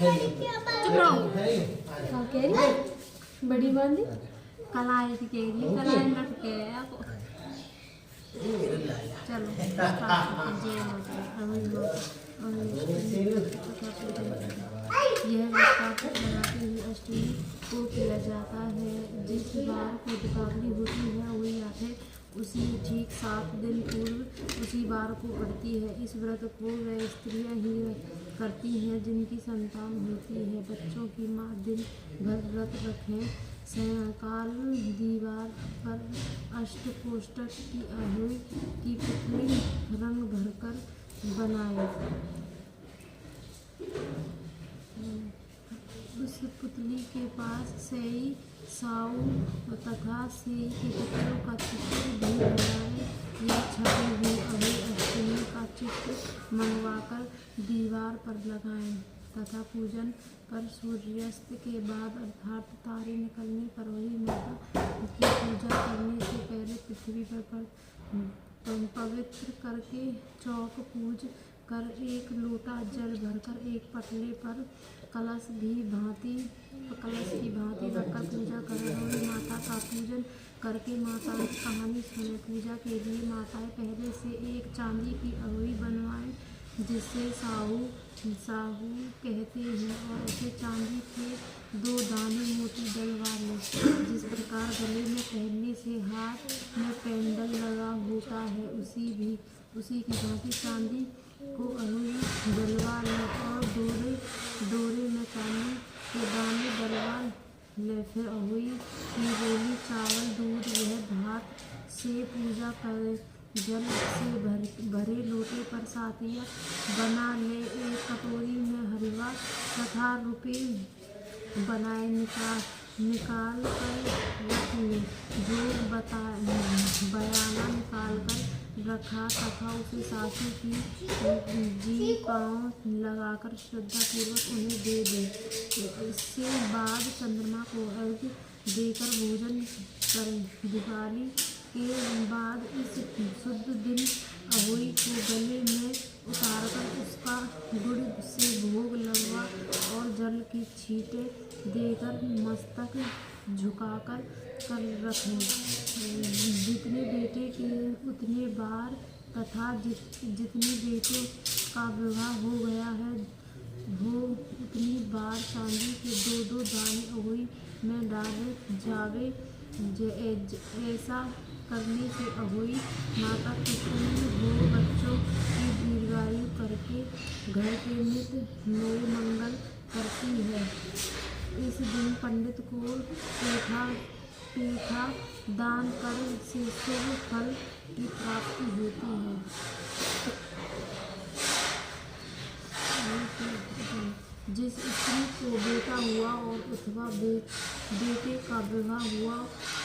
चुप रहो। क्या कह रही बड़ी बांधी कलाई की कह रही कलाई लट के आपको चलो यह लगाते हुए अष्टमी को किया जाता है। जिस बार को दीपावली होती है वही आठे उसी ठीक 7 दिन पूर्व उसी बार को पड़ती है। इस व्रत को वह स्त्रियां ही करती हैं जिनकी संतान होती है। बच्चों की माँ दिन भर व्रत रखें, सायंकाल दीवार पर अष्टकोष्ठक की अहोई की पुतली रंग भरकर बनाए। उस पुतली के पास सेई, साऊ तथा सेई के बच्चों का चित्र भी बनाए या छपी हुई अहोई अष्टमी का चित्र मंगवाकर दीवार पर लगाएं तथा पूजन पर सूर्यास्त के बाद अर्थात तारे निकलने पर वही माता की पूजा करने से पहले पृथ्वी पर पवित्र करके चौक पूज कर एक लोटा जल भरकर एक पटले पर कलश की भांति रखकर पूजा करें। वही माता का पूजन करके माता की कहानी सुने। पूजा के लिए माताएं पहले से एक चांदी की अहोई बनवाएं जिसे साहू कहते हैं और उसे चांदी के 2 दाने मोती डलवा लें। जिस प्रकार गले में पहनने से हाथ में पेंडल लगा होता है उसी की भांति चांदी को अहोई डलवा लें और डोरे में चांदी के दाने डलवा ले। फिर अहोई की रोली चावल दूध यह भात से पूजा करें। जल से भरे लोटे पर सातिया बना ले। एक कटोरी में हलवा तथा रुपये बनाए निकाल कर रख ले। जो बयाना निकाल कर रखा तथा उसे सासू की जी पाँव लगाकर श्रद्धापूर्वक उन्हें दे दे। इसके बाद चंद्रमा को अर्घ्य देकर भोजन करें। दिवाली के बाद इस शुद्ध दिन अहोई को गले में उतारकर उसका गुड़ से भोग लगवा और जल की छींटे देकर मस्तक झुकाकर कर रखें। जितने बेटे के उतने बार तथा जितने बेटे का विवाह हो गया है वो उतनी बार चांदी के 2-2 दाने अहोई में डाले जावे। ऐसा करने से अहोई माता प्रसन्न हो बच्चों की दीर्घायु करके घर के नित्य नए मंगल करती है। इस दिन पंडित को पेठा दान कर से शुभ फल की प्राप्ति होती है। जिस स्त्री को बेटा हुआ और अथवा बेटे का विवाह हुआ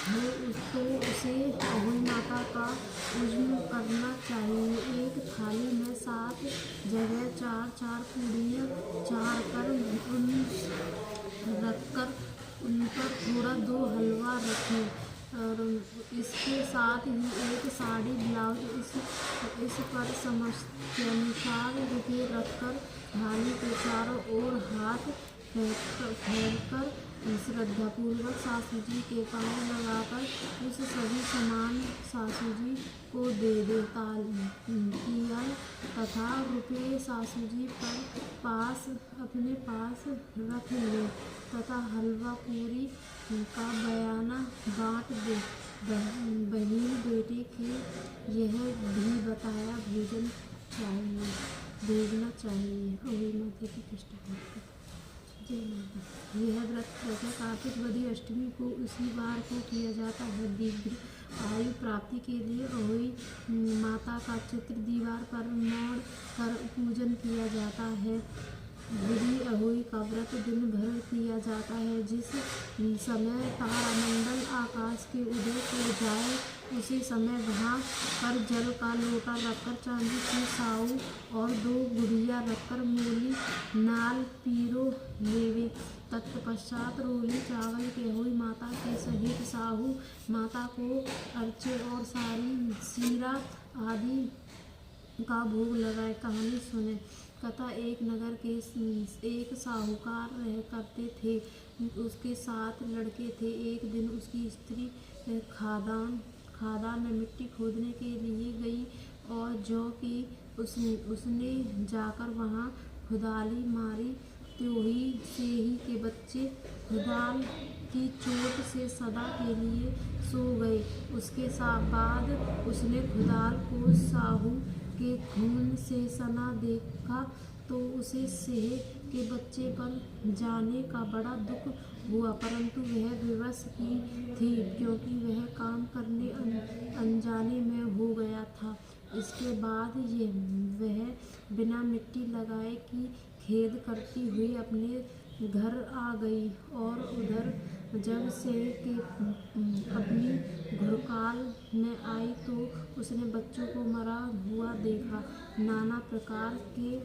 है उसको उसे अहोई माता का पूजन करना चाहिए। एक थाली में 7 जगह 4-4 पूड़ियाँ चार कर रखकर उन पर थोड़ा 2 हलवा रखें और इसके साथ ही एक साड़ी ब्लाउज इस पर समस्यानुसार रुपये रखकर थाली के चारों ओर हाथ फेरकर श्रद्धापूर्वक सासू जी के पाँव लगाकर उस सभी सामान सासू जी को दे दे। तालियाँ तथा रुपये सासू जी अपने पास रख ले तथा हलवा पूरी का बयाना बाँट दे। बहन बेटे के यह भी बताया भेजना चाहिए। अहोई माता की कृष्ण जय माता। यह व्रत कार्तिक वदी अष्टमी को उसी बार को किया जाता है। दीर्घ आयु प्राप्ति के लिए अहोई माता का चित्र दीवार पर मोड़ कर पूजन किया जाता है। बुढ़ी अहोई का व्रत दिन भर किया जाता है। जिस समय तारामंडल आकाश के उदय हो जाए उसी समय वहाँ पर जल का लोटा रखकर चांदी की साऊ और 2 गुड़िया रखकर मूली नाल पीरो लेवे। तत्पश्चात रोली चावल के अहोई माता के सहित साहू माता को अर्चे और सारी सीरा आदि का भोग लगाए। कहानी सुने। कथा एक नगर के एक साहूकार रह करते थे। उसके 7 लड़के थे। एक दिन उसकी स्त्री खादान में मिट्टी खोदने के लिए गई और जो कि उसने जाकर वहाँ खुदाली मारी, त्यों से ही के बच्चे खुदाल की चोट से सदा के लिए सो गए। उसके बाद उसने खुदाल को साहू के खून से सना देखा तो उसे सेह के बच्चे पर जाने का बड़ा दुख हुआ, परंतु वह विवश की थी क्योंकि वह काम करने अनजाने में हो गया था। इसके बाद वह बिना मिट्टी लगाए की खेद करती हुई अपने घर आ गई और उधर जब से के अपनी घुड़काल में आई तो उसने बच्चों को मरा हुआ देखा। नाना प्रकार के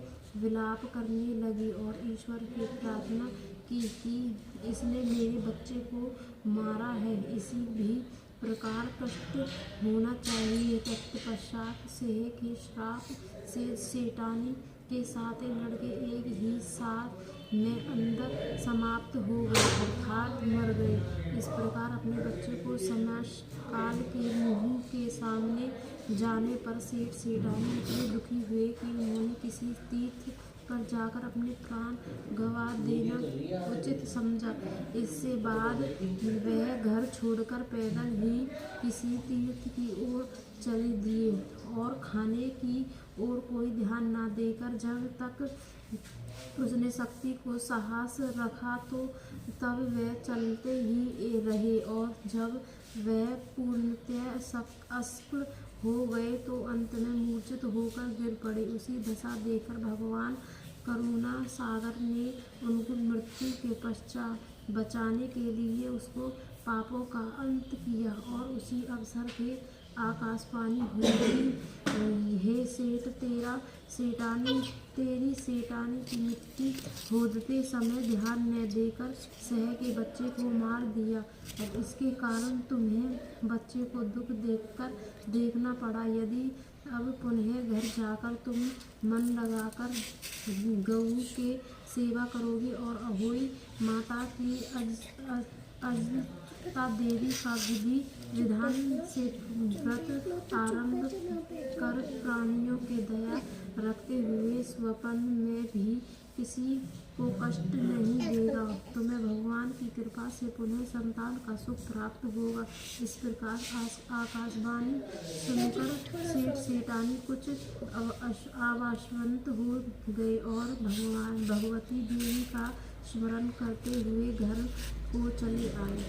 विलाप करने लगी और ईश्वर से प्रार्थना की कि इसने मेरे बच्चे को मारा है, इसी भी प्रकार कष्ट होना चाहिए। तत्पश्चात सेह के श्राप से सेठानी के 7 लड़के एक ही साल में अंदर समाप्त हो गए अर्थात मर गए। इस प्रकार अपने बच्चे को संन्यास काल के मुँह के सामने जाने पर सेठानी इतने दुखी हुए कि उन्होंने किसी तीर्थ पर जाकर अपने प्राण गंवा देना उचित समझा। इससे बाद वह घर छोड़कर पैदल ही किसी तीर्थ की ओर चली दिए और खाने की ओर कोई ध्यान न देकर जब तक उसने शक्ति को साहस रखा तो तब वह चलते ही रहे और जब वह पूर्णतः अशक्त हो गए तो अंत में मूर्छित होकर गिर पड़े। उसी दशा देखकर भगवान करुणा सागर ने उनको मृत्यु के पश्चात बचाने के लिए उसको पापों का अंत किया और उसी अवसर के आकाशवाणी हुई, हे सेठ तेरी सेठानी की मिट्टी खोदते समय ध्यान न देकर सह के बच्चे को मार दिया और इसके कारण तुम्हें बच्चे को दुख देखना पड़ा। यदि अब पुनः घर जाकर तुम मन लगाकर गौ के सेवा करोगी और अहोई माता की अजता देवी का विधि विधान से व्रत आरंभ कर प्राणियों के दया रखते हुए स्वपन में भी किसी को कष्ट नहीं देगा, तुम्हें भगवान की कृपा से पुनः संतान का सुख प्राप्त होगा। इस प्रकार आकाशवाणी सुनकर सेठानी कुछ आवाशवंत हो गए और भगवती देवी का स्मरण करते हुए घर को चले आए।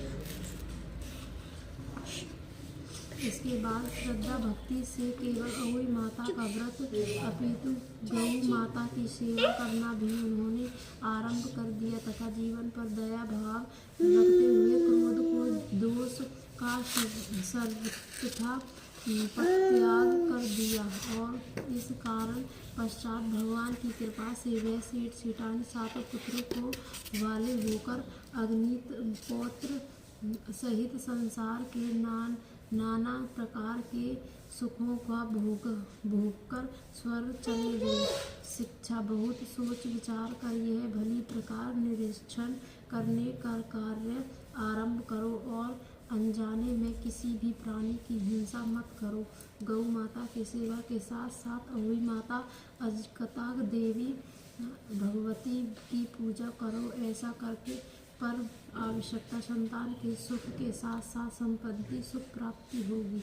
इसके बाद श्रद्धा भक्ति से केवल अहोई माता का व्रत अपितु गौ माता की सेवा करना भी उन्होंने आरंभ कर दिया तथा जीवन पर दया भाव रखते हुए क्रोध को दोष का सर्वथा परित्याग कर दिया और इस कारण पश्चात भगवान की कृपा से वह सेठानी 7 पुत्रों को वाले होकर अगणित पौत्र सहित संसार के नाना प्रकार के सुखों का भोगकर स्वर्ग चले गए। शिक्षा बहुत सोच विचार कर यह भली प्रकार निरीक्षण करने का कार्य आरंभ करो और अनजाने में किसी भी प्राणी की हिंसा मत करो। गौ माता की सेवा के साथ साथ अहोई माता अजकता देवी भगवती की पूजा करो। ऐसा करके पर आवश्यकता संतान के सुख के साथ साथ संपत्ति सुख प्राप्ति होगी।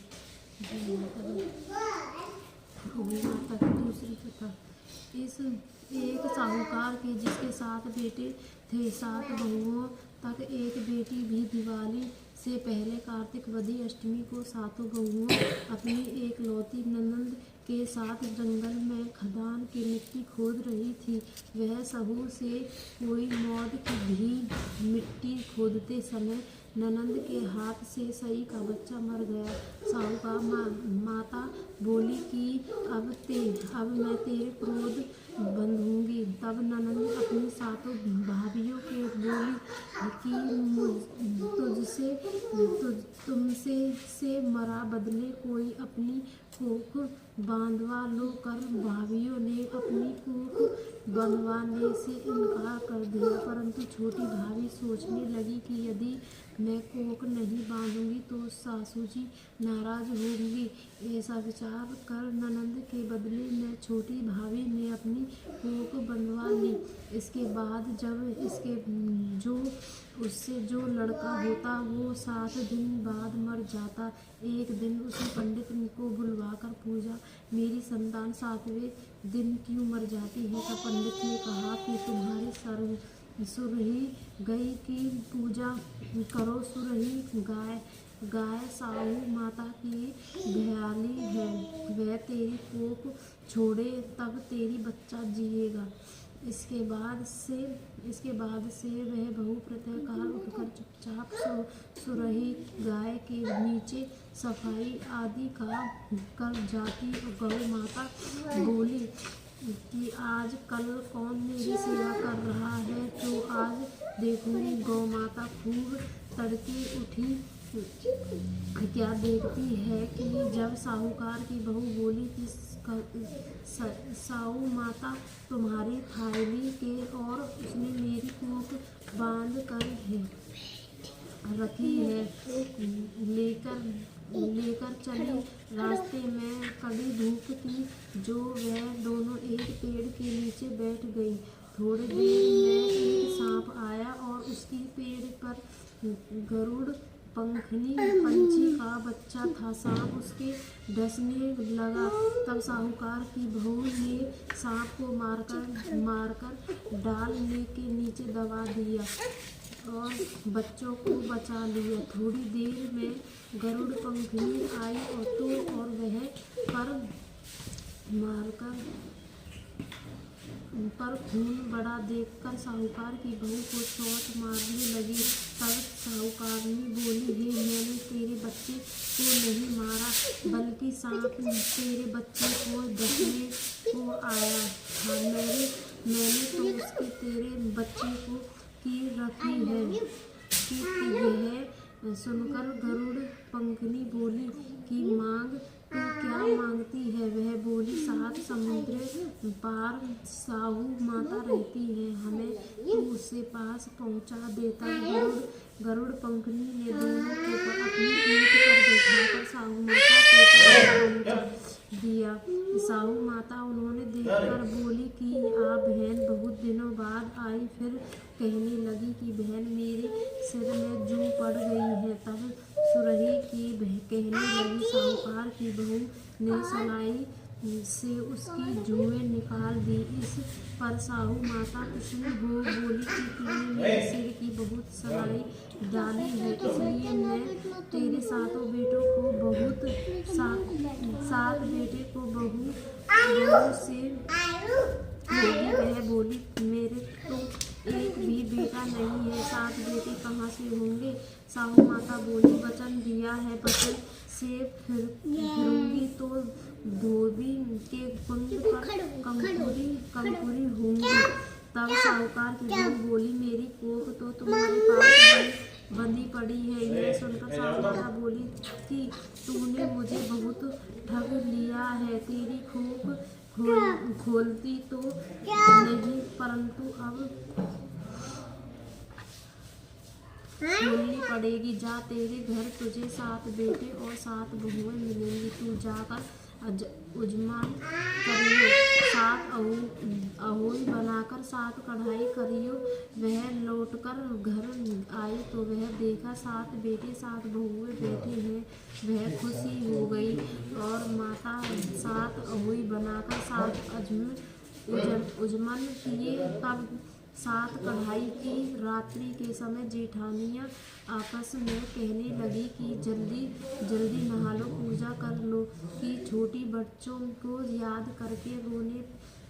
अहोई माता की दूसरी कथा। इस एक साहूकार के जिसके 7 बेटे थे, 7 बहुओं तक एक बेटी भी दिवाली से पहले कार्तिक वदी अष्टमी को 7 बहुओं अपनी एकलौती ननंद के साथ जंगल में खदान की मिट्टी खोद रही थी। वह सहू से कोई मौत की भी मिट्टी खोदते समय ननंद के हाथ से सई का बच्चा मर गया। साहूकार माता बोली कि अब मैं तेरे क्रोध बंधूंगी। तब ननंद अपनी 7 भाभियों के बोली कि तुमसे से मरा बदले कोई अपनी कोख बांधवा लो कर भाभियों ने अपनी कोख बंधवाने से इनकार कर दिया। परंतु छोटी भाभी सोचने लगी कि यदि मैं कोख नहीं बांधूंगी तो सासू जी नाराज होंगी। ऐसा विचार कर ननंद के बदले में छोटी भाभी ने अपनी कोख बंधवा ली। इसके बाद जब उससे जो लड़का होता वो 7 दिन बाद मर जाता। एक दिन उसने पंडित को बुलवाकर पूछा, मेरी संतान 7वें दिन क्यों मर जाती है? तब पंडित ने कहा कि तुम्हारी सुरही गई की पूजा करो। सुरही गाय साहू माता की भयाली है, वह तेरी कोख छोड़े तब तेरी बच्चा जिएगा। इसके बाद से वह बहु प्रातःकाल उठकर चुपचाप सुरही गाय के नीचे सफाई आदि कर जाती। गौ माता बोली कि आज कल कौन मेरी सेवा कर रहा है, तो आज देखूंगी। गौ माता खूब तड़के उठी, क्या देखती है कि जब साहूकार की बहू बोली कि साहू माता तुम्हारी थाली के और उसने मेरी कोख बांध कर रखी है, लेकर चली। रास्ते में कड़ी धूप थी, जो वह दोनों एक पेड़ के नीचे बैठ गई। थोड़ी देर में एक सांप आया और उसकी पेड़ पर गरुड़ पंखनी पंछी का बच्चा था। सांप उसके डसने लगा। तब साहूकार की बहू ने सांप को मारकर डाल के नीचे दबा दिया और बच्चों को बचा लिया। थोड़ी देर में गरुड़ पंखनी आई और वह पर खून बड़ा देखकर साहूकार की बहू को चोट मारने लगी। तब साहूकारनी बोली, हे, मैंने तेरे बच्चे को नहीं मारा, बल्कि सांप तेरे बच्चे को डसने को आया था। मैंने तो उसके तेरे बच्चे को की रखी है। यह सुनकर गरुड़ पंखनी बोली कि मांग, तू क्या मांगती है? वह बोली, 7 समुद्र पार साहू माता रहती है, हमें तू उससे पास पहुंचा देता। गरुड़ पंखनी ने दोनों को अपनी पीठ पर बैठाकर साहू माता के पास पहुंचा दिया। साहू माता उन्होंने देखकर बोली कि आप बहन बहुत दिनों बाद आई। फिर कहने लगी कि बहन, मेरे सिर में जूं पड़ गई है। तब सुरही की कहने लगी, साहूकार की बहू ने सलाई से उसकी जुएं निकाल दी। इस पर साहू माता कुछ हो बोली कि तूने मेरे सिर की बहुत सलाई डाली है, इसलिए मैं तेरे 7 बेटों को बहुत 7 बेटे को बहू से होगी। वह बोली, मेरे तो एक भी बेटा नहीं है, 7 बेटे कहाँ से होंगे? साहू माता बोली, वचन दिया है, वचन से फिरूंगी तो धोबी के कुंड पर कंकुरी होंगी। तब साहूकार की बहू बोली, मेरी कोख तो तुम्हारे पास बंधी पड़ी है। यह सुनकर साहू माता बोली कि तूने मुझे बहुत ठग लिया है, तेरी कोख खोलती तो नहीं, परंतु अब खोलनी पड़ेगी। जा, तेरे घर तुझे 7 बेटे और 7 बहुएं मिलेंगी। तू जाकर उजमान करियो, 7 अहोई बनाकर 7 कढ़ाई करियो। वह लौटकर घर आई तो वह देखा 7 बेटे 7 बहुएं बैठे हैं। वह खुशी हो गई और माता 7 अहोई बनाकर 7 उजमन किए। तब 7 कढ़ाई की रात्रि के समय जेठानियाँ आपस में कहने लगी कि जल्दी नहा लो, पूजा कर लो, कि छोटी बच्चों को याद करके रोने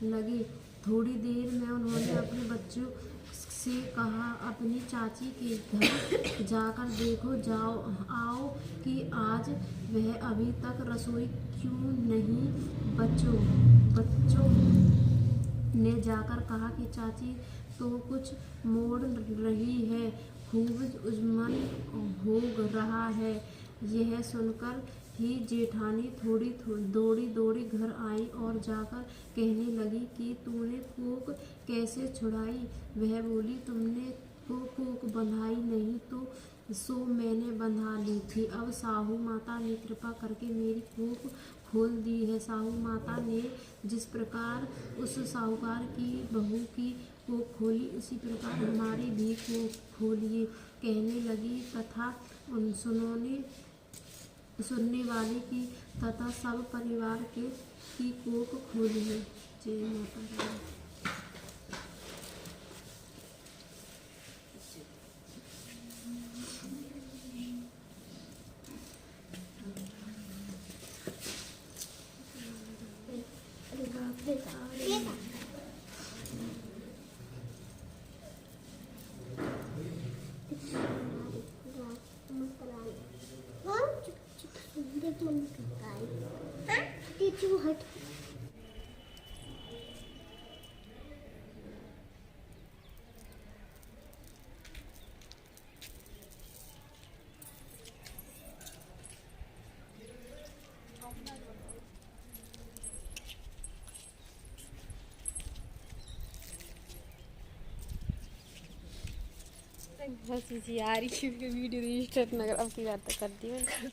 लगे। थोड़ी देर में उन्होंने अपने बच्चों से कहा, अपनी चाची के घर जाकर देखो आओ कि आज वह अभी तक रसोई क्यों नहीं। बच्चों ने जाकर कहा कि चाची तो कुछ मोड़ रही है, खूब उजमन हो रहा है। यह सुनकर ही जेठानी दौड़ी दौड़ी घर आई और जाकर कहने लगी कि तूने कोक कैसे छुड़ाई। वह बोली, तुमने तो कोक बंधाई नहीं तो सो मैंने बंधा ली थी। अब साहू माता ने कृपा करके मेरी कोक खोल दी है। साहू माता ने जिस प्रकार उस साहूकार की बहू की कोक खोली, उसी प्रकार हमारी भी कोक खोलिए। कहने लगी तथा सुनने वाले की तथा सब परिवार की कोक खोलिए। जय माता रानी। हंसी सी आ रही है वीडियो रजिस्टर नगर अब की बात कर दी मैंने।